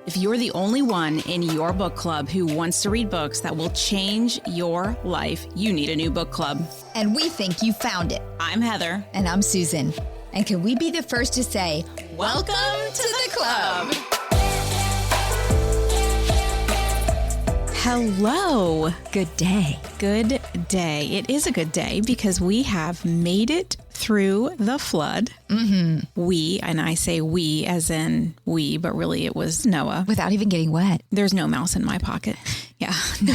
If you're the only one in your book club who wants to read books that will change your life, you need a new book club. And we think you found it. I'm Heather. And I'm Susan. And can we be the first to say, welcome to the club. Hello. Good day. Good day. It is a good day because we have made it through the flood. Mm-hmm. We, and I say we as in we, but really it was Noah. Without even getting wet. There's no mouse in my pocket. Yeah, no.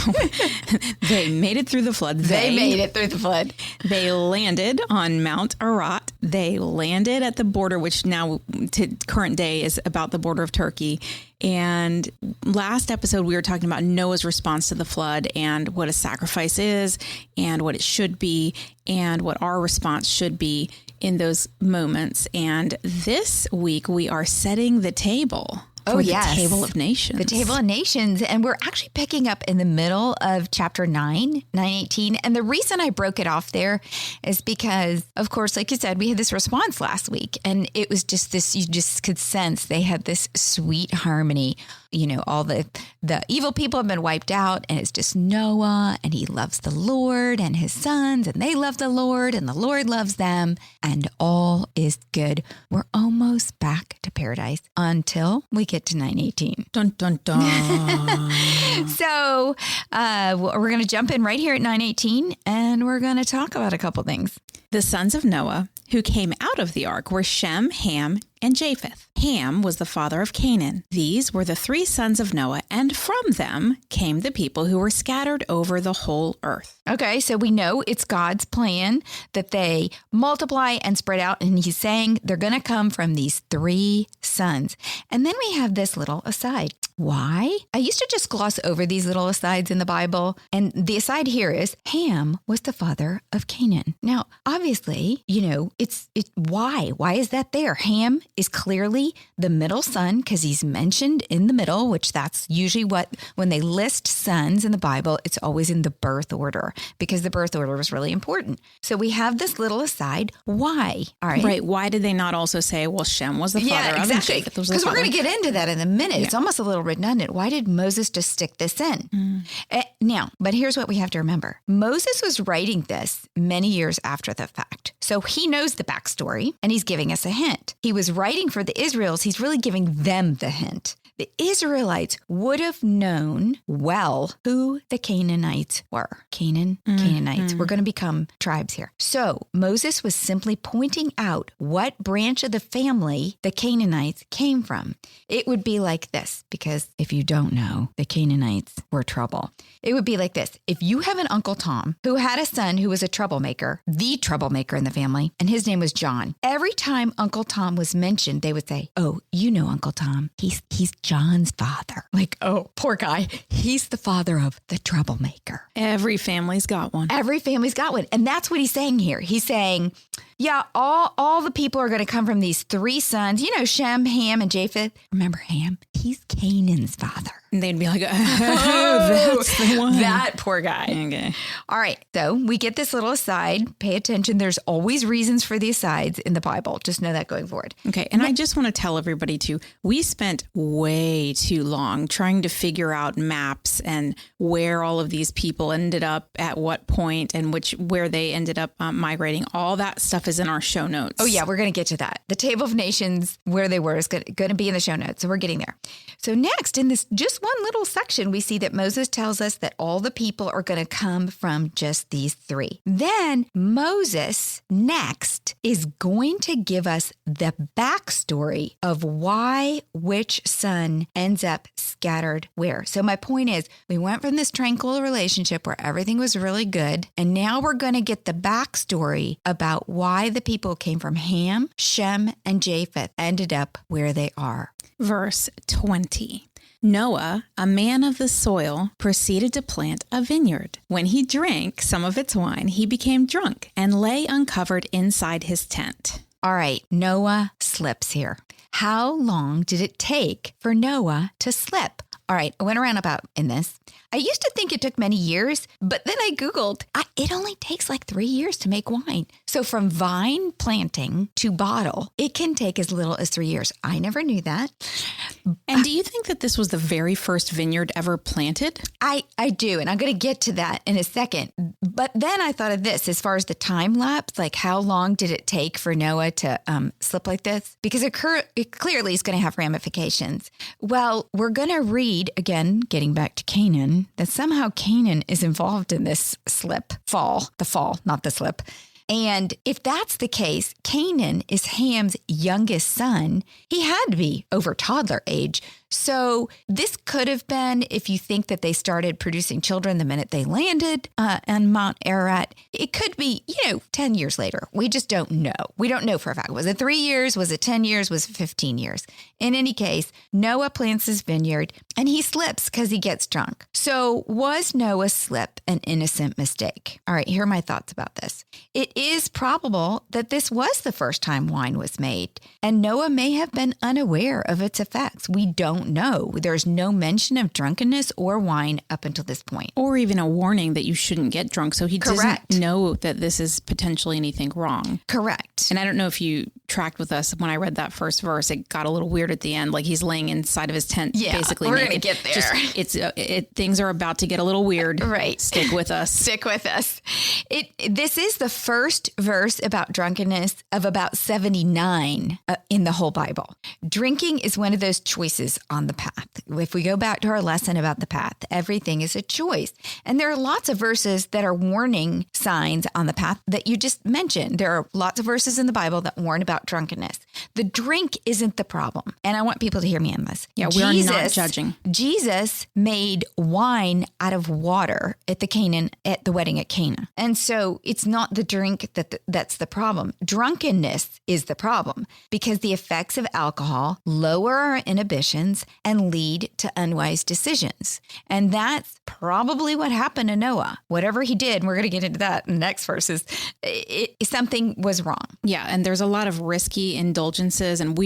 They made it through the flood. They made it through the flood. They landed on Mount Ararat. They landed at the border, which now to current day is about the border of Turkey. And last episode, we were talking about Noah's response to the flood and what a sacrifice is and what it should be and what our response should be in those moments. And this week, we are setting the table. For the Table of Nations. The Table of Nations. And we're actually picking up in the middle of chapter 9:18. And the reason I broke it off there is because, of course, like you said, we had this response last week. And it was just this, you just could sense they had this sweet harmony. You know, all the evil people have been wiped out, and it's just Noah, and he loves the Lord and his sons, and they love the Lord, and the Lord loves them, and all is good. We're almost back to paradise until we get to 9:18. Dun, dun, dun. So we're going to jump in right here at 9:18, and we're going to talk about a couple things. The sons of Noah who came out of the ark were Shem, Ham, and Japheth. Ham was the father of Canaan. These were the three sons of Noah, and from them came the people who were scattered over the whole earth. Okay, so we know it's God's plan that they multiply and spread out, and he's saying they're going to come from these three sons. And then we have this little aside. Why? I used to just gloss over these little asides in the Bible, and the aside here is Ham was the father of Canaan. Now, obviously, you know, why? Why is that there? Ham is clearly the middle son because he's mentioned in the middle, which that's usually when they list sons in the Bible, it's always in the birth order because the birth order was really important. So we have this little aside. Why? All right. Right. Why did they not also say, well, Shem was the father of exactly. Japheth was the father? Because we're going to get into that in a minute. Yeah. It's almost a little redundant. Why did Moses just stick this in? Now, but here's what we have to remember. Moses was writing this many years after the fact. So he knows the backstory and he's giving us a hint. He was writing for the Israelites. He's really giving them the hint. The Israelites would have known well who the Canaanites were. Canaanites. We're going to become tribes here. So Moses was simply pointing out what branch of the family the Canaanites came from. It would be like this, because if you don't know, the Canaanites were trouble. It would be like this. If you have an Uncle Tom who had a son who was a troublemaker, the troublemaker in the family, and his name was John, every time Uncle Tom was mentioned, they would say, oh, you know Uncle Tom. He's John's father. Like, oh, poor guy. He's the father of the troublemaker. Every family's got one. Every family's got one. And that's what he's saying here. He's saying, yeah, all the people are going to come from these three sons. You know, Shem, Ham, and Japheth. Remember Ham? He's Canaan's father. And they'd be like, oh, that's the one. That poor guy. Okay. All right. So we get this little aside. Pay attention. There's always reasons for the asides in the Bible. Just know that going forward. Okay. And I just want to tell everybody too, we spent way too long trying to figure out maps and where all of these people ended up at what point and where they ended up migrating. All that stuff is in our show notes. Oh, yeah. We're going to get to that. The Table of Nations, where they were, is going to be in the show notes. So we're getting there. So next, in this just one little section, we see that Moses tells us that all the people are going to come from just these three. Then Moses next is going to give us the backstory of why which son ends up scattered where. So my point is, we went from this tranquil relationship where everything was really good, and now we're going to get the backstory about why the people came from Ham, Shem, and Japheth ended up where they are. Verse 20. Noah, a man of the soil, proceeded to plant a vineyard. When he drank some of its wine, he became drunk and lay uncovered inside his tent. All right, Noah slips here. How long did it take for Noah to slip? All right. I went around about in this. I used to think it took many years, but then I Googled, it only takes like 3 years to make wine. So from vine planting to bottle, it can take as little as 3 years. I never knew that. And do you think that this was the very first vineyard ever planted? I do. And I'm going to get to that in a second. But then I thought of this as far as the time lapse, like how long did it take for Noah to slip like this? Because it clearly is going to have ramifications. Well, we're going to read, again, getting back to Canaan, that somehow Canaan is involved in this the fall, not the slip. And if that's the case, Canaan is Ham's youngest son. He had to be over toddler age. So this could have been, if you think that they started producing children the minute they landed on Mount Ararat, it could be, 10 years later. We just don't know. We don't know for a fact. Was it 3 years? Was it 10 years? Was it 15 years? In any case, Noah plants his vineyard and he slips because he gets drunk. So was Noah's slip an innocent mistake? All right, here are my thoughts about this. It is probable that this was the first time wine was made, and Noah may have been unaware of its effects. We don't know. There's no mention of drunkenness or wine up until this point. Or even a warning that you shouldn't get drunk. So he doesn't know that this is potentially anything wrong. Correct. And I don't know if you tracked with us when I read that first verse, it got a little weird at the end. Like he's laying inside of his tent, basically. We're going to get there. Things are about to get a little weird. Right. Stick with us. Stick with us. This is the first verse about drunkenness of about 79 in the whole Bible. Drinking is one of those choices on the path. If we go back to our lesson about the path, everything is a choice. And there are lots of verses that are warning signs on the path that you just mentioned. There are lots of verses in the Bible that warn about drunkenness. The drink isn't the problem. And I want people to hear me on this. Yeah, we are not judging. Jesus made wine out of water at the wedding at Cana. And so it's not the drink that's the problem. Drunkenness is the problem because the effects of alcohol lower our inhibitions and lead to unwise decisions. And that's probably what happened to Noah. Whatever he did, and we're going to get into that in the next verses, something was wrong. Yeah, and there's a lot of risky indulgences, and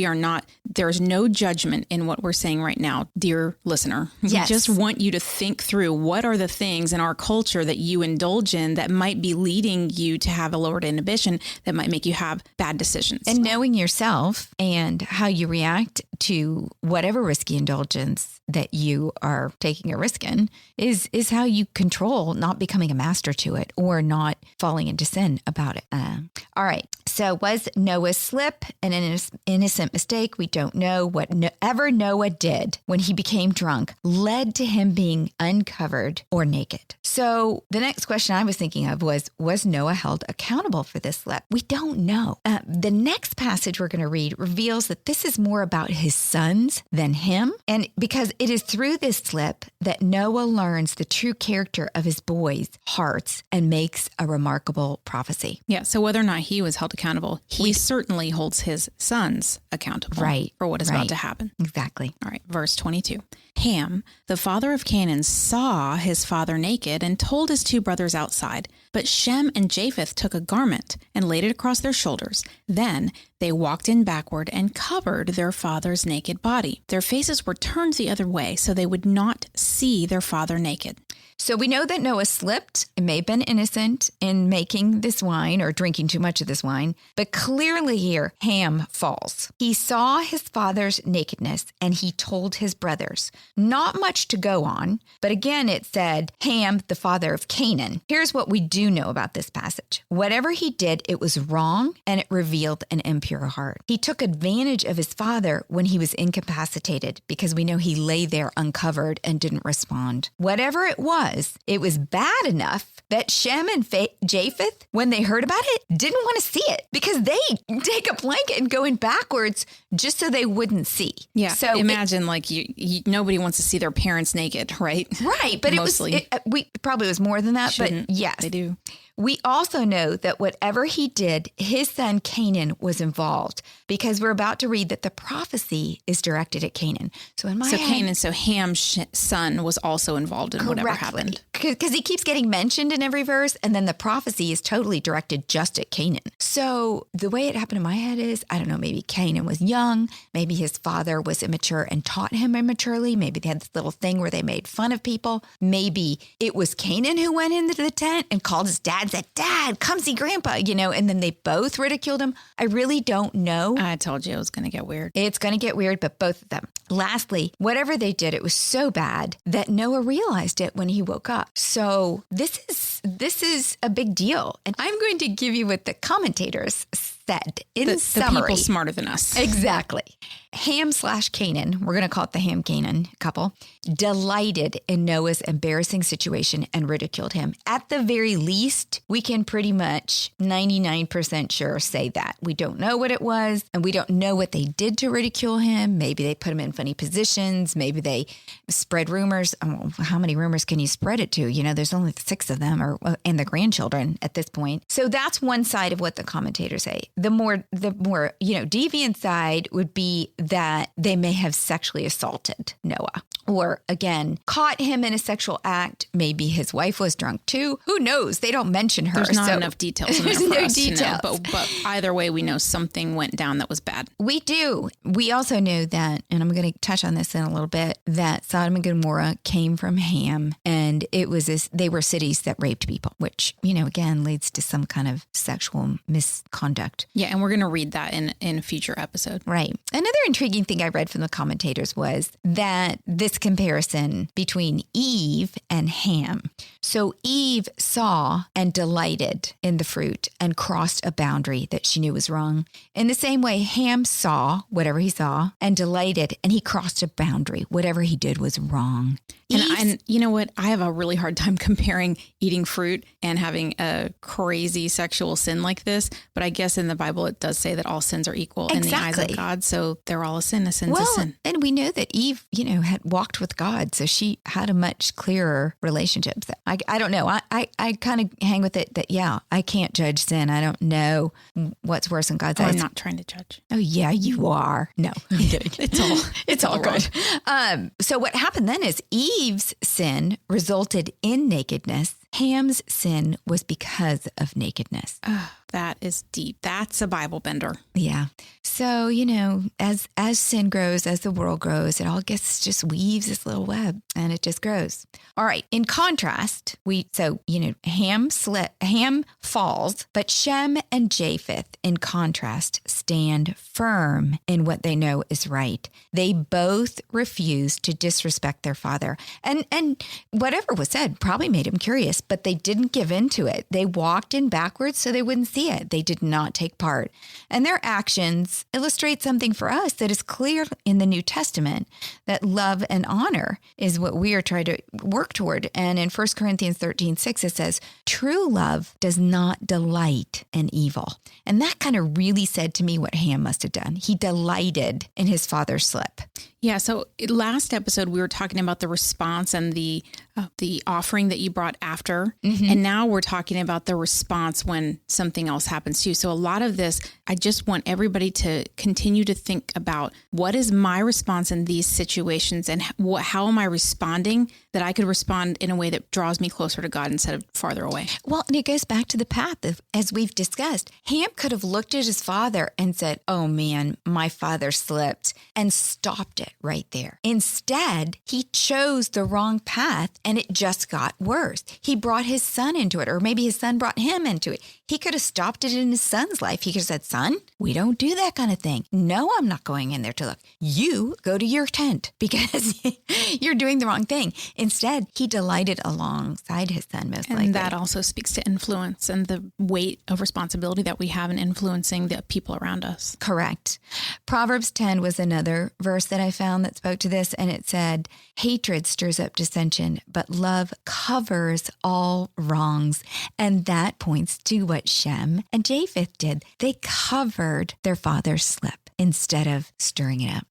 there's no judgment in what we're saying right now, dear listener. Yes. We just want you to think through what are the things in our culture that you indulge in that might be leading you to have a lowered inhibition that might make you have bad decisions. And knowing yourself and how you react to whatever risky indulgence that you are taking a risk in is how you control not becoming a master to it or not falling into sin about it. All right. So was Noah's slip an innocent mistake? We don't know. Whatever Noah did when he became drunk led to him being uncovered or naked. So the next question I was thinking of was Noah held accountable for this slip? We don't know. The next passage we're going to read reveals that this is more about his sons than him. And because it is through this slip that Noah learns the true character of his boys' hearts and makes a remarkable prophecy. Yeah. So whether or not he was held accountable, he certainly holds his sons accountable for what is about to happen. Exactly. All right. Verse 22. Ham, the father of Canaan, saw his father naked and told his two brothers outside. But Shem and Japheth took a garment and laid it across their shoulders. Then they walked in backward and covered their father's naked body. Their faces were turned the other way so they would not see their father naked. So we know that Noah slipped and may have been innocent in making this wine or drinking too much of this wine. But clearly here, Ham falls. He saw his father's nakedness and he told his brothers. Not much to go on. But again, it said Ham, the father of Canaan. Here's what we do know about this passage. Whatever he did, it was wrong and it revealed an impure heart. He took advantage of his father when he was incapacitated because we know he lay there uncovered and didn't respond. Whatever it was bad enough that Shem and Japheth, when they heard about it, didn't want to see it because they take a blanket and go in backwards just so they wouldn't see. Yeah. So imagine nobody wants to see their parents naked, right? Right. But Mostly. it probably was more than that. Shouldn't. But yes. They do. We also know that whatever he did, his son Canaan was involved, because we're about to read that the prophecy is directed at Canaan. So in my head, Ham's son was also involved in whatever happened. Because he keeps getting mentioned in every verse, and then the prophecy is totally directed just at Canaan. So the way it happened in my head is, I don't know, maybe Canaan was young, maybe his father was immature and taught him immaturely. Maybe they had this little thing where they made fun of people. Maybe it was Canaan who went into the tent and called his dad, said, "Dad, come see Grandpa," and then they both ridiculed him. I really don't know. I told you it was going to get weird. It's going to get weird, but both of them. Lastly, whatever they did, it was so bad that Noah realized it when he woke up. So this is a big deal. And I'm going to give you what the commentators said in summary. The people smarter than us. Exactly. Ham/Canaan, we're going to call it the Ham-Canaan couple, delighted in Noah's embarrassing situation and ridiculed him. At the very least, we can pretty much 99% sure say that. We don't know what it was, and we don't know what they did to ridicule him. Maybe they put him in funny positions. Maybe they spread rumors. Oh, how many rumors can you spread it to? There's only 6 of them, and the grandchildren at this point. So that's one side of what the commentators say. The more deviant side would be that they may have sexually assaulted Noah, or again, caught him in a sexual act. Maybe his wife was drunk too. Who knows? They don't mention her. There's not enough details in there for us to know. But either way, we know something went down that was bad. We do. We also know that, and I'm going to touch on this in a little bit, that Sodom and Gomorrah came from Ham, and they were cities that raped people, which, again, leads to some kind of sexual misconduct. Yeah, and we're going to read that in a future episode. Right. Another intriguing thing I read from the commentators was that this comparison between Eve and Ham. So Eve saw and delighted in the fruit and crossed a boundary that she knew was wrong. In the same way, Ham saw whatever he saw and delighted, and he crossed a boundary. Whatever he did was wrong. And you know what? I have a really hard time comparing eating fruit and having a crazy sexual sin like this. But I guess in the Bible, it does say that all sins are equal in the eyes of God. So they're all a sin. A sin's a sin. And we know that Eve, had walked with God. So she had a much clearer relationship. I don't know. I kind of hang with it that, I can't judge sin. I don't know what's worse in God's eyes. I'm not trying to judge. Oh, yeah, you are. No, I'm kidding. it's all good. So what happened then is Eve's sin resulted in nakedness. Ham's sin was because of nakedness. Oh, that is deep. That's a Bible bender. Yeah. So, as sin grows, as the world grows, it all just weaves this little web, and it just grows. All right. In contrast, Ham falls, but Shem and Japheth, in contrast, stand firm in what they know is right. They both refuse to disrespect their father. And whatever was said probably made him curious, but they didn't give in to it. They walked in backwards so they wouldn't see it. They did not take part. And their actions illustrate something for us that is clear in the New Testament, that love and honor is what we are trying to work toward. And in 1 Corinthians 13:6, it says, true love does not delight in evil. And that kind of really said to me what Ham must have done. He delighted in his father's slip. Yeah. So last episode, we were talking about the response and the offering that you brought after. Mm-hmm. And now we're talking about the response when something else happens to you. So a lot of this, I just want everybody to continue to think about, what is my response in these situations, and how am I responding, that I could respond in a way that draws me closer to God instead of farther away. Well, and it goes back to the path of, as we've discussed, Ham could have looked at his father and said, oh man, my father slipped, and stopped it right there. Instead, he chose the wrong path, and it just got worse. He brought his son into it, or maybe his son brought him into it. He could have stopped it in his son's life. He could have said, son, we don't do that kind of thing. No, I'm not going in there to look. You go to your tent because you're doing the wrong thing. Instead, he delighted alongside his son, most likely. And that also speaks to influence and the weight of responsibility that we have in influencing the people around us. Correct. Proverbs 10 was another verse that I found that spoke to this, and it said, hatred stirs up dissension, but love covers all wrongs. And that points to what Shem and Japheth did. They covered their father's slip instead of stirring it up.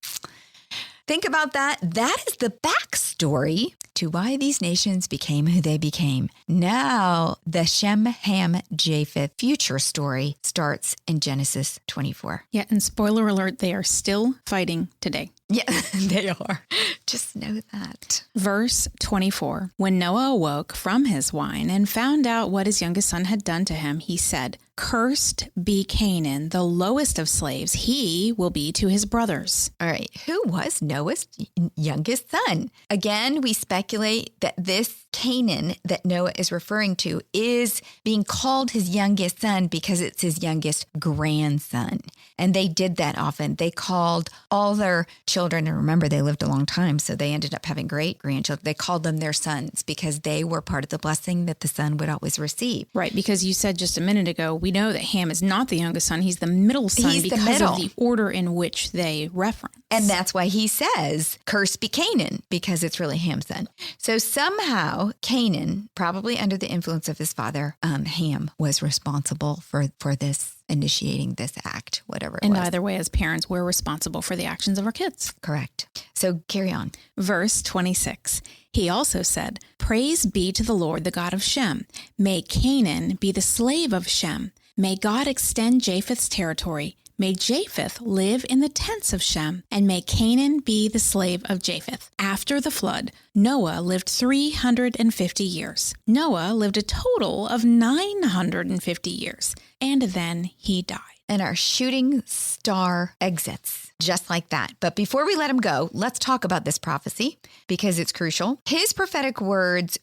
Think about that. That is the backstory to why these nations became who they became. Now, the Shem, Ham, Japheth future story starts in Genesis 24. Yeah, and spoiler alert, they are still fighting today. Yeah, they are. Just know that. Verse 24, when Noah awoke from his wine and found out what his youngest son had done to him, he said, "Cursed be Canaan, the lowest of slaves. He will be to his brothers." All right. Who was Noah's youngest son? Again, we speculate that this Canaan that Noah is referring to is being called his youngest son because it's his youngest grandson. And they did that often. They called all their children, and remember, they lived a long time, so they ended up having great grandchildren. They called them their sons because they were part of the blessing that the son would always receive. Right, because you said just a minute ago, we know that Ham is not the youngest son. He's the middle son because of the order in which they reference. And that's why he says, "Cursed be Canaan," because it's really Ham's son. So somehow Canaan, probably under the influence of his father, Ham, was responsible for this, initiating this act, whatever it was. And either way, as parents, we're responsible for the actions of our kids. Correct. So carry on. Verse 26. He also said, "Praise be to the Lord, the God of Shem. May Canaan be the slave of Shem. May God extend Japheth's territory. May Japheth live in the tents of Shem, and may Canaan be the slave of Japheth." After the flood, Noah lived 350 years. Noah lived a total of 950 years, and then he died. And our shooting star exits just like that. But before we let him go, let's talk about this prophecy because it's crucial. His prophetic words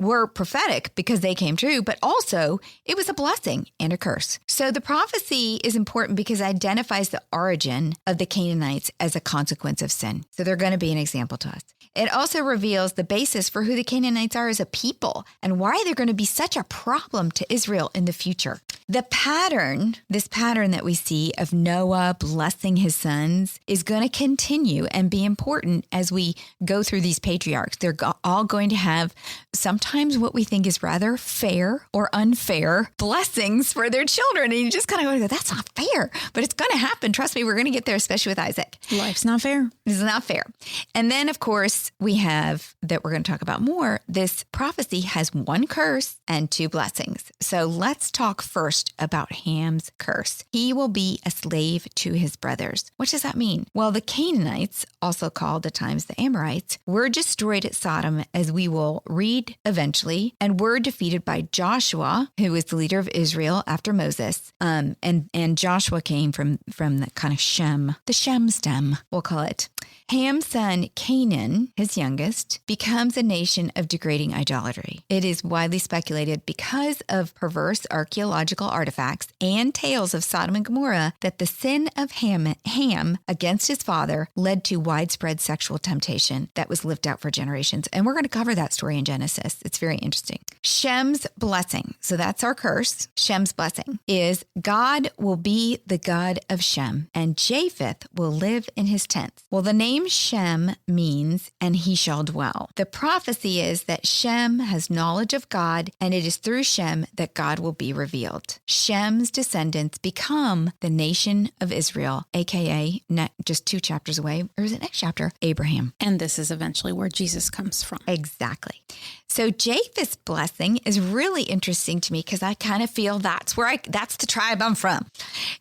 were prophetic because they came true, but also it was a blessing and a curse. So the prophecy is important because it identifies the origin of the Canaanites as a consequence of sin. So they're going to be an example to us. It also reveals the basis for who the Canaanites are as a people and why they're going to be such a problem to Israel in the future. This pattern that we see of Noah blessing his sons is going to continue and be important as we go through these patriarchs. They're all going to have sometimes what we think is rather fair or unfair blessings for their children. And you just kind of go, that's not fair, but it's going to happen. Trust me, we're going to get there, especially with Isaac. Life's not fair. It's not fair. And then, of course, we have that we're going to talk about more. This prophecy has one curse and two blessings. So let's talk first about Ham's curse. He will be a slave to his brothers. What does that mean? Well, the Canaanites, also called at times the Amorites, were destroyed at Sodom, as we will read eventually, and were defeated by Joshua, who was the leader of Israel after Moses. And Joshua came from the kind of Shem, the Shem stem, we'll call it. Ham's son, Canaan, his youngest, becomes a nation of degrading idolatry. It is widely speculated because of perverse archaeological artifacts and tales of Sodom and Gomorrah that the sin of Ham against his father led to widespread sexual temptation that was lived out for generations. And we're going to cover that story in Genesis. It's very interesting. Shem's blessing, so that's our curse. Shem's blessing is God will be the God of Shem, and Japheth will live in his tents. Well, the name Shem means, and he shall dwell. The prophecy is that Shem has knowledge of God, and it is through Shem that God will be revealed. Shem's descendants become the nation of Israel, aka just 2 chapters away, or is it next chapter? Abraham. And this is eventually where Jesus comes from. Exactly. So Japheth's blessing is really interesting to me because I kind of feel that's the tribe I'm from.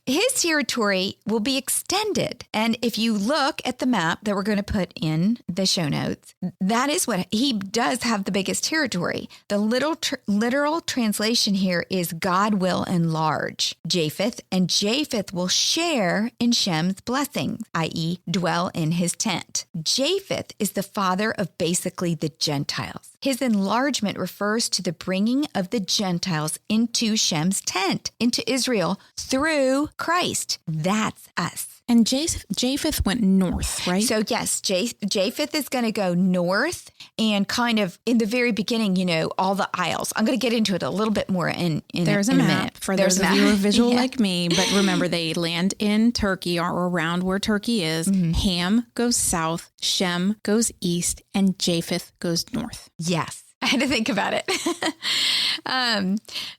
His territory will be extended. And if you look at the map that we're going to put in the show notes, that is what he does have the biggest territory. The literal translation here is God will enlarge Japheth, and Japheth will share in Shem's blessings, i.e. dwell in his tent. Japheth is the father of basically the Gentiles. His enlargement refers to the bringing of the Gentiles into Shem's tent, into Israel through Christ. That's us. And Japheth went north, right? So yes, Japheth is going to go north and kind of in the very beginning, all the isles. I'm going to get into it a little bit more in There's a map minute. For those of you who are visual like me. But remember, they land in Turkey or around where Turkey is. Mm-hmm. Ham goes south, Shem goes east, and Japheth goes north. Yes. I had to think about it.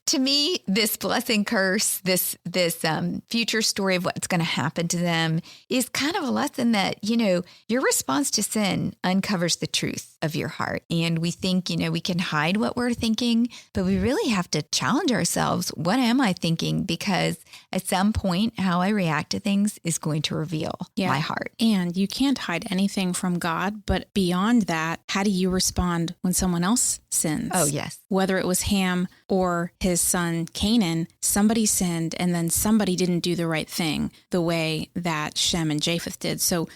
To me, this blessing curse, this future story of what's going to happen to them is kind of a lesson that, your response to sin uncovers the truth of your heart. And we think, we can hide what we're thinking, but we really have to challenge ourselves. What am I thinking? Because at some point, how I react to things is going to reveal my heart. And you can't hide anything from God, but beyond that, how do you respond when someone else sins? Oh, yes. Whether it was Ham or his son Canaan, somebody sinned and then somebody didn't do the right thing the way that Shem and Japheth did. So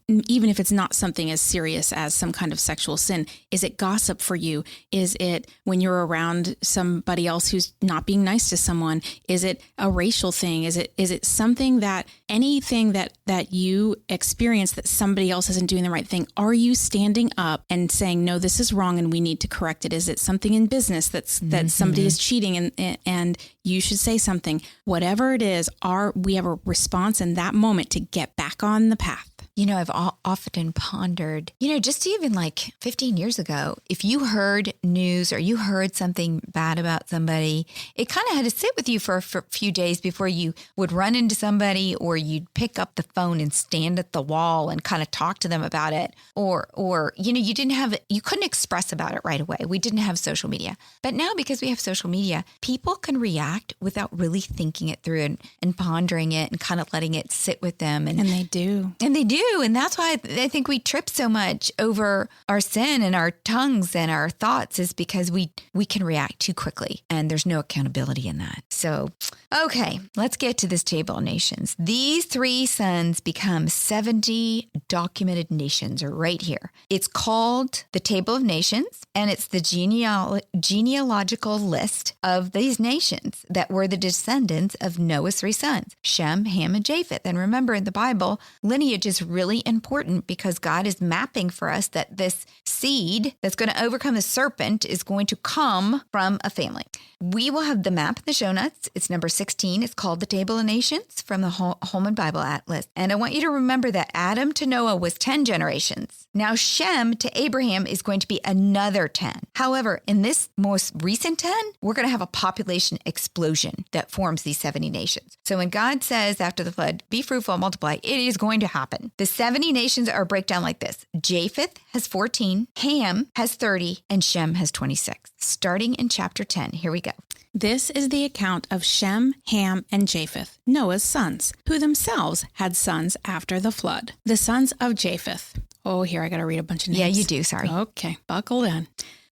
even if it's not something as serious as some kind of sexual sin, is it gossip for you? Is it when you're around somebody else who's not being nice to someone? Is it a racial thing? Is it something that anything that you experience that somebody else isn't doing the right thing? Are you standing up and saying, no, this is wrong and we need to correct it? Is it something in business that somebody is cheating and you should say something? Whatever it is, we have a response in that moment to get back on the path. I've often pondered, just even like 15 years ago, if you heard news or you heard something bad about somebody, it kind of had to sit with you for a few days before you would run into somebody or you'd pick up the phone and stand at the wall and kind of talk to them about it. Or you couldn't express about it right away. We didn't have social media. But now because we have social media, people can react without really thinking it through and pondering it and kind of letting it sit with them. And they do. And they do. And that's why I think we trip so much over our sin and our tongues and our thoughts is because we can react too quickly and there's no accountability in that. So, okay, let's get to this table of nations. These 3 sons become 70 documented nations right here. It's called the Table of Nations, and it's the genealogical list of these nations that were the descendants of Noah's 3 sons, Shem, Ham, and Japheth. And remember, in the Bible, lineage is really important because God is mapping for us that this seed that's going to overcome the serpent is going to come from a family. We will have the map in the show notes. It's number 16. It's called the Table of Nations from the Holman Bible Atlas. And I want you to remember that Adam to Noah was 10 generations. Now Shem to Abraham is going to be another 10. However, in this most recent 10, we're going to have a population explosion that forms these 70 nations. So when God says after the flood, be fruitful, multiply, it is going to happen. The 70 nations are breakdown like this. Japheth has 14, Ham has 30, and Shem has 26. Starting in chapter 10, here we go. This is the account of Shem, Ham, and Japheth, Noah's sons, who themselves had sons after the flood. The sons of Japheth. Oh, here, I got to read a bunch of names. Yeah, you do. Sorry. Okay, buckle in.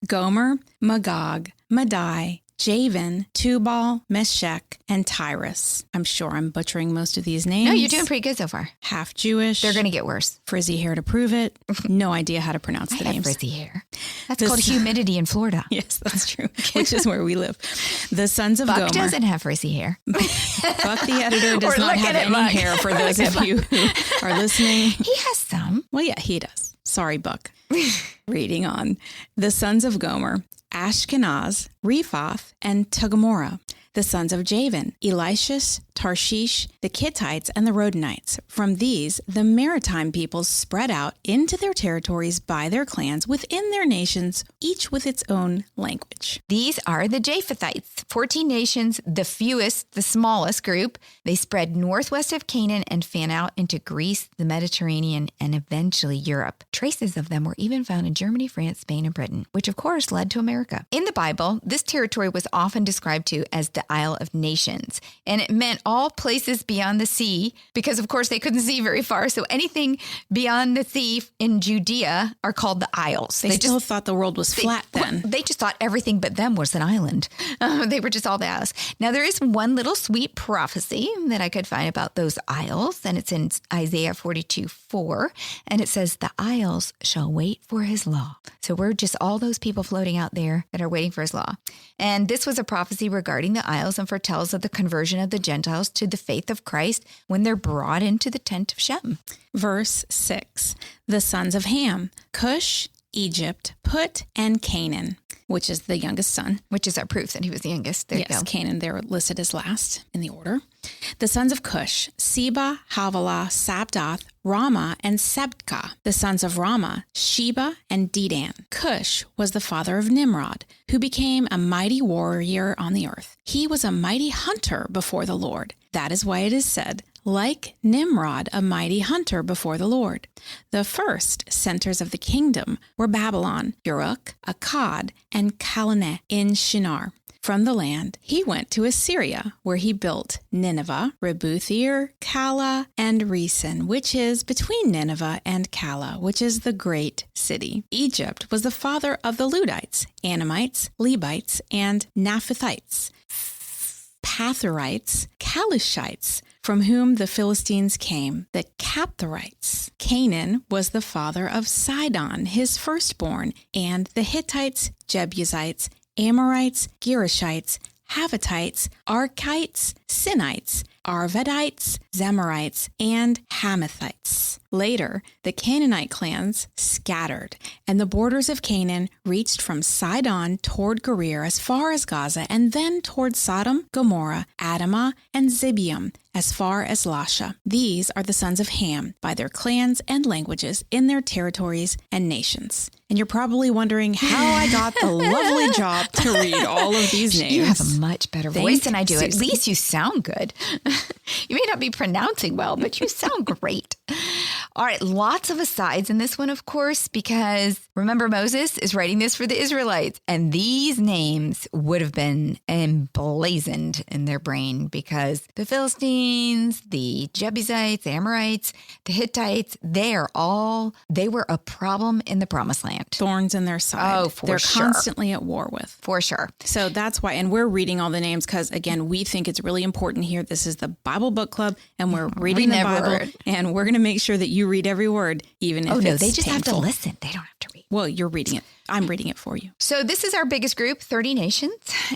Gomer, Magog, Madai, Javan, Tubal, Meshech, and Tyrus. I'm sure I'm butchering most of these names. No, you're doing pretty good so far. Half Jewish. They're going to get worse. Frizzy hair to prove it. No idea how to pronounce the names. Frizzy hair. That's called humidity in Florida. Yes, that's true, which is where we live. The sons of Buck Gomer. doesn't have frizzy hair. Buck the editor does not have any Buck. hair for those of you who are listening. He has some. Well, yeah, he does. Sorry, Buck. Reading on. The sons of Gomer, Ashkenaz, Rephath, and Togarmah. The sons of Javan, Elishas, Tarshish, the Kittites, and the Rodanites. From these, the maritime peoples spread out into their territories by their clans within their nations, each with its own language. These are the Japhethites, 14 nations, the fewest, the smallest group. They spread northwest of Canaan and fan out into Greece, the Mediterranean, and eventually Europe. Traces of them were even found in Germany, France, Spain, and Britain, which of course led to America. In the Bible, this territory was often described to as the Isle of Nations, and it meant all places beyond the sea because, of course, they couldn't see very far. So anything beyond the sea in Judea are called the Isles. They still thought the world was flat then. They just thought everything but them was an island. They were just all the isles. Now, there is one little sweet prophecy that I could find about those isles, and it's in Isaiah 42:4, and it says, the isles shall wait for his law. So we're just all those people floating out there that are waiting for his law. And this was a prophecy regarding the isles and foretells of the conversion of the Gentiles to the faith of Christ when they're brought into the tent of Shem. Verse 6, the sons of Ham, Cush, Egypt, Put, and Canaan. which is the youngest son. Which is our proof that he was the youngest. There you go. Canaan, they're listed as last in the order. The sons of Cush, Seba, Havilah, Sabdoth, Ramah, and Sebka. The sons of Ramah, Sheba, and Dedan. Cush was the father of Nimrod, who became a mighty warrior on the earth. He was a mighty hunter before the Lord. That is why it is said, like Nimrod, a mighty hunter before the Lord. The first centers of the kingdom were Babylon, Uruk, Akkad, and Calneh in Shinar. From the land, he went to Assyria, where he built Nineveh, Rebuthir, Calah, and Resen, which is between Nineveh and Calah, which is the great city. Egypt was the father of the Ludites, Anamites, Lebites, and Naphthites, Pathurites, Calishites, from whom the Philistines came, the Captharites. Canaan was the father of Sidon, his firstborn, and the Hittites, Jebusites, Amorites, Girgashites, Havitites, Archites, Sinites, Arvadites, Zemarites, and Hamathites. Later, the Canaanite clans scattered, and the borders of Canaan reached from Sidon toward Gerar as far as Gaza, and then toward Sodom, Gomorrah, Admah, and Zibium, as far as Lasha. These are the sons of Ham, by their clans and languages, in their territories and nations. And you're probably wondering how I got the lovely job to read all of these names. You have a much better voice than I do. At least you sound good. You may not be pronouncing well, but you sound great. All right, lots of asides in this one, of course, because remember, Moses is writing this for the Israelites, and these names would have been emblazoned in their brain because the Philistines, the Jebusites, the Amorites, the Hittites, they were a problem in the Promised Land. Thorns in their side. Oh, for They're sure. constantly at war with. For sure. So that's why, and we're reading all the names because, again, we think it's really important here. This is the Bible Book Club, and we're reading the Bible, and we're going to make sure that you read every word, even if it's they just painful. have to listen. They don't have to read. Well, you're reading it. I'm reading it for you. So this is our biggest group, 30 nations,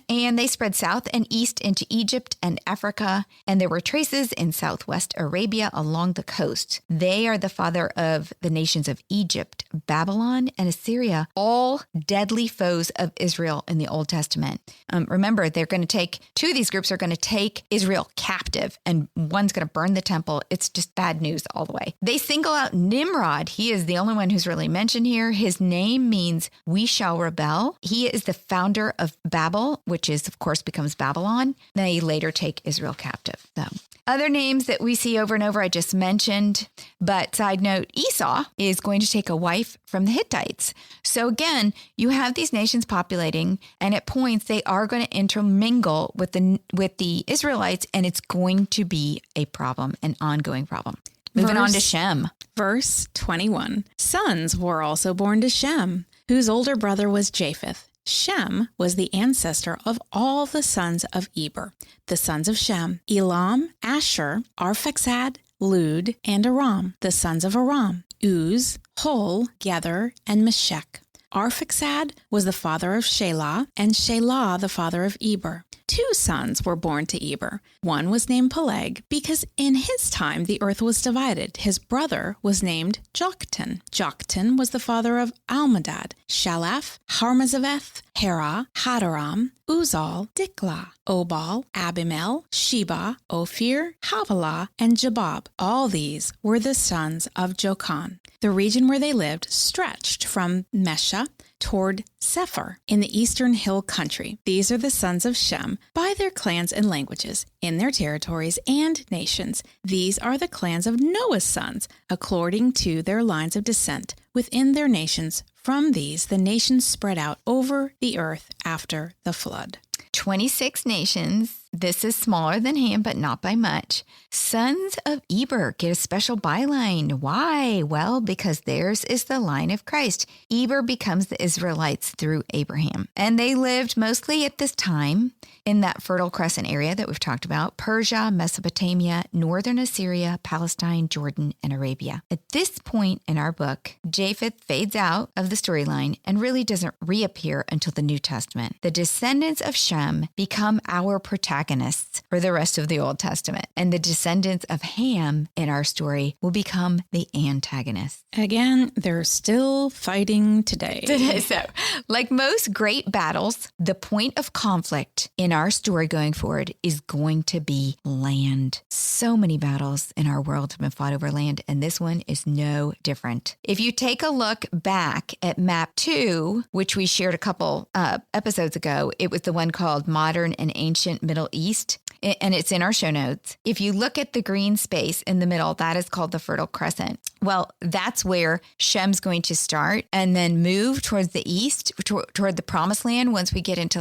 and they spread south and east into Egypt and Africa, and there were traces in southwest Arabia along the coast. They are the father of the nations of Egypt, Babylon, and Assyria, all deadly foes of Israel in the Old Testament. Remember, they're going to take, two of these groups are going to take Israel captive, and one's going to burn the temple. It's just bad news all the way. They single out Nimrod. He is the only one who's really mentioned here. His name means we shall rebel. He is the founder of Babel, which is, of course, becomes Babylon. They later take Israel captive. So, other names that we see over and over, I just mentioned. But side note, Esau is going to take a wife from the Hittites. So again, you have these nations populating, and at points they are going to intermingle with the Israelites, and it's going to be a problem, an ongoing problem. Moving on to Shem. Verse 21. Sons were also born to Shem, whose older brother was Japheth. Shem was the ancestor of all the sons of Eber. The sons of Shem, Elam, Asher, Arphaxad, Lud, and Aram. The sons of Aram, Uz, Hul, Gether, and Meshech. Arphaxad was the father of Shelah, and Shelah the father of Eber. 2 sons were born to Eber. One was named Peleg, because in his time the earth was divided. His brother was named Joktan. Joktan was the father of Almadad, Shalaph, Harmazaveth, Hera, Hadaram, Uzal, Diklah, Obal, Abimel, Sheba, Ophir, Havilah, and Jabab. All these were the sons of Jokan. The region where they lived stretched from Mesha toward Sephar in the eastern hill country. These are the sons of Shem by their clans and languages, in their territories and nations. These are the clans of Noah's sons, according to their lines of descent, within their nations. From these, the nations spread out over the earth after the flood. 26 nations. This is smaller than Ham, but not by much. Sons of Eber get a special byline. Why? Well, because theirs is the line of Christ. Eber becomes the Israelites through Abraham. And they lived mostly at this time in that Fertile Crescent area that we've talked about: Persia, Mesopotamia, northern Assyria, Palestine, Jordan, and Arabia. At this point in our book, Japheth fades out of the storyline and really doesn't reappear until the New Testament. The descendants of Shem become our protagonists. for the rest of the Old Testament. And the descendants of Ham in our story will become the antagonists. Again, they're still fighting today. So, like most great battles, the point of conflict in our story going forward is going to be land. So many battles in our world have been fought over land, and this one is no different. If you take a look back at map 2, which we shared a couple episodes ago, it was the one called Modern and Ancient Middle East, and it's in our show notes. If you look at the green space in the middle, that is called the Fertile Crescent. Well, that's where Shem's going to start and then move towards the east, toward the promised land once we get into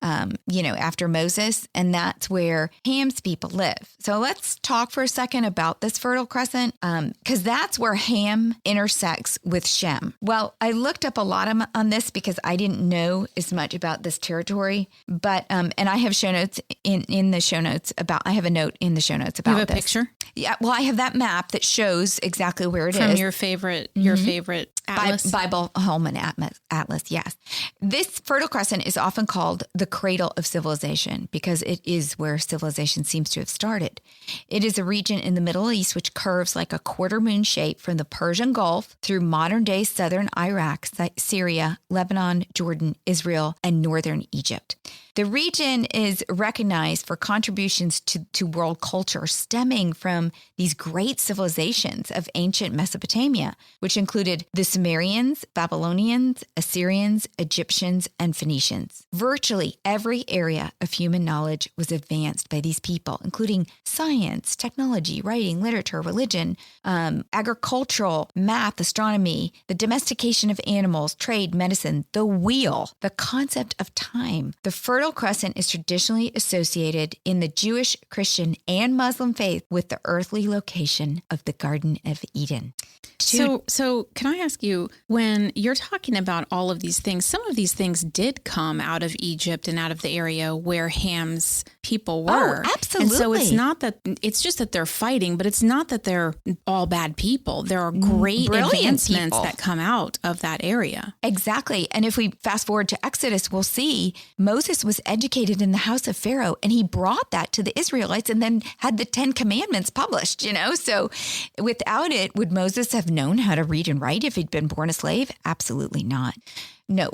after Moses. And that's where Ham's people live. So let's talk for a second about this Fertile Crescent, because that's where Ham intersects with Shem. Well, I looked up a lot on this because I didn't know as much about this territory, but, and I have show notes in the show notes I have a note in the show notes about this. You have a picture? Yeah, well, I have that map that shows exactly where it is. From your favorite atlas? Bible Holman Atlas, yes. This Fertile Crescent is often called the cradle of civilization because it is where civilization seems to have started. It is a region in the Middle East which curves like a quarter moon shape from the Persian Gulf through modern-day southern Iraq, Syria, Lebanon, Jordan, Israel, and northern Egypt. The region is recognized for contributions to world culture stemming from these great civilizations of ancient Mesopotamia, which included the Sumerians, Babylonians, Assyrians, Egyptians, and Phoenicians. Virtually every area of human knowledge was advanced by these people, including science, technology, writing, literature, religion, agricultural, math, astronomy, the domestication of animals, trade, medicine, the wheel, the concept of time. The Fertile Crescent is traditionally associated in the Jewish, Christian, and Muslim faith with the earthly location of the Garden of Eden. So can I ask you, when you're talking about all of these things, some of these things did come out of Egypt and out of the area where Ham's people were. Oh, absolutely. And so it's just that they're fighting, but it's not that they're all bad people. There are great advancements that come out of that area. Exactly. And if we fast forward to Exodus, we'll see Moses was educated in the house of Pharaoh, and he brought that to the Israelites and then had the 10 Commandments published, So without it, would Moses have known how to read and write if he'd been born a slave? Absolutely not. No,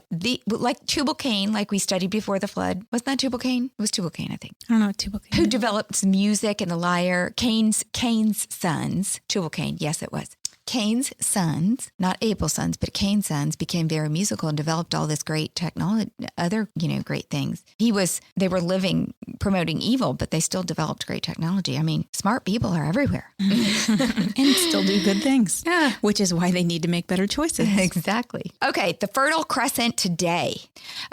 like Tubal-Cain, like we studied before the flood. Wasn't that Tubal-Cain? It was Tubal-Cain, I think. I don't know what Tubal-Cain Who developed music and the lyre. Cain's sons. Tubal-Cain, yes, it was. Cain's sons, not Abel's sons, but Cain's sons became very musical and developed all this great technology, other, great things. They were living, promoting evil, but they still developed great technology. I mean, smart people are everywhere. And still do good things, which is why they need to make better choices. Exactly. Okay, the Fertile Crescent today.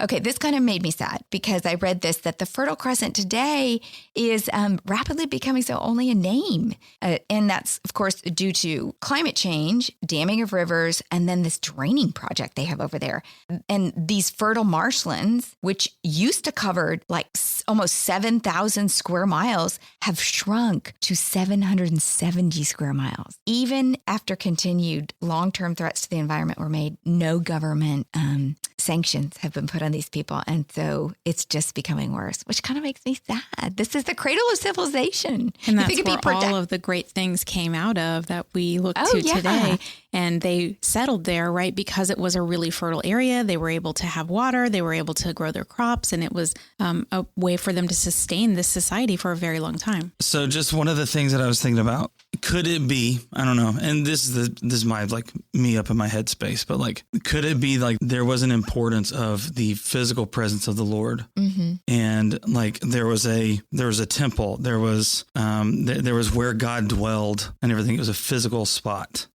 Okay, this kind of made me sad because I read this, that the Fertile Crescent today is rapidly becoming so only a name. And that's, of course, due to climate change, damming of rivers, and then this draining project they have over there. And these fertile marshlands, which used to cover like almost 7,000 square miles, have shrunk to 770 square miles. Even after continued long-term threats to the environment were made, no government sanctions have been put on these people. And so it's just becoming worse, which kind of makes me sad. This is the cradle of civilization. And that's where all of the great things came out of that we look to today. And they settled there, right? Because it was a really fertile area. They were able to have water. They were able to grow their crops. And it was a way for them to sustain this society for a very long time. So just one of the things that I was thinking about, could it be, I don't know, and this is my, me up in my headspace, but could it be there was an importance of the physical presence of the Lord? Mm-hmm. And there was a temple, there was where God dwelled and everything. It was a physical spot.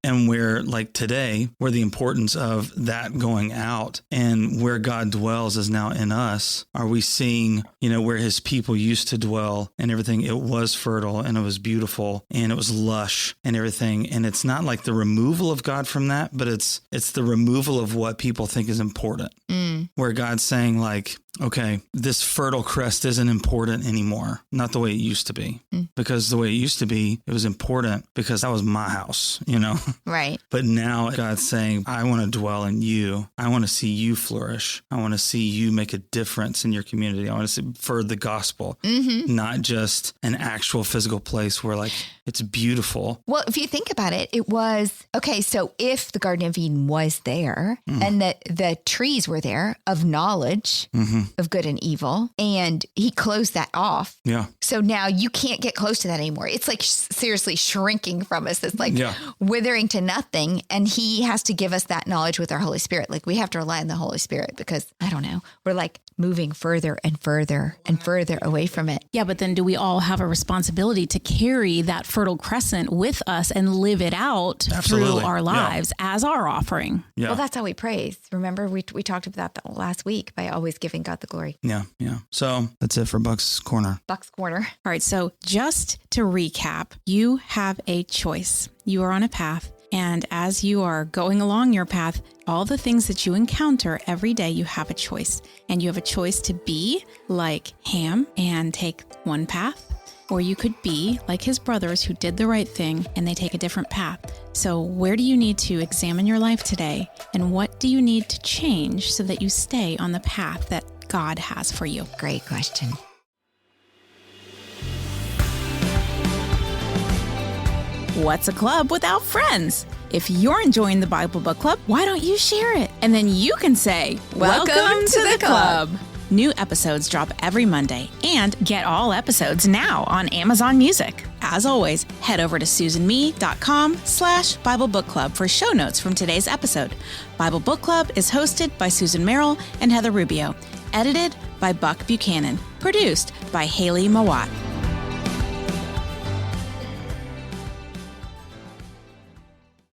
And where today, where the importance of that going out and where God dwells is now in us, are we seeing, where his people used to dwell and everything? It was fertile and it was beautiful and it was lush and everything. And it's not like the removal of God from that, but it's the removal of what people think is important. where God's saying like, okay, this fertile crest isn't important anymore. Not the way it used to be. Because the way it used to be, it was important because that was my house, you know? Right. But now God's saying, I want to dwell in you. I want to see you flourish. I want to see you make a difference in your community. I want to see for the gospel, not just an actual physical place where like it's beautiful. Well, if you think about it, it was, okay, so if the Garden of Eden was there and the trees were there of knowledge of good and evil, and he closed that off. Yeah. So now you can't get close to that anymore. It's like seriously shrinking from us. It's like withering to nothing. And he has to give us that knowledge with our Holy Spirit. Like we have to rely on the Holy Spirit because, I don't know, we're like moving further and further and further away from it. Yeah, but then do we all have a responsibility to carry that fertile crescent with us and live it out through our lives as our offering? Yeah. Well, that's how we praise. Remember, we talked about that last week by always giving God the glory. Yeah. So that's it for Buck's Corner. Buck's Corner. All right. So just to recap, you have a choice. You are on a path. And as you are going along your path, all the things that you encounter every day, you have a choice. And you have a choice to be like Ham and take one path, or you could be like his brothers who did the right thing and they take a different path. So where do you need to examine your life today? And what do you need to change so that you stay on the path that God has for you? Great question. What's a club without friends? If you're enjoying the Bible Book Club, why don't you share it? And then you can say, Welcome to the club. New episodes drop every Monday, and get all episodes now on Amazon Music. As always, head over to susanme.com/Bible Book Club for show notes from today's episode. Bible Book Club is hosted by Susan Merrill and Heather Rubio, edited by Buck Buchanan, produced by Hayley Mawat.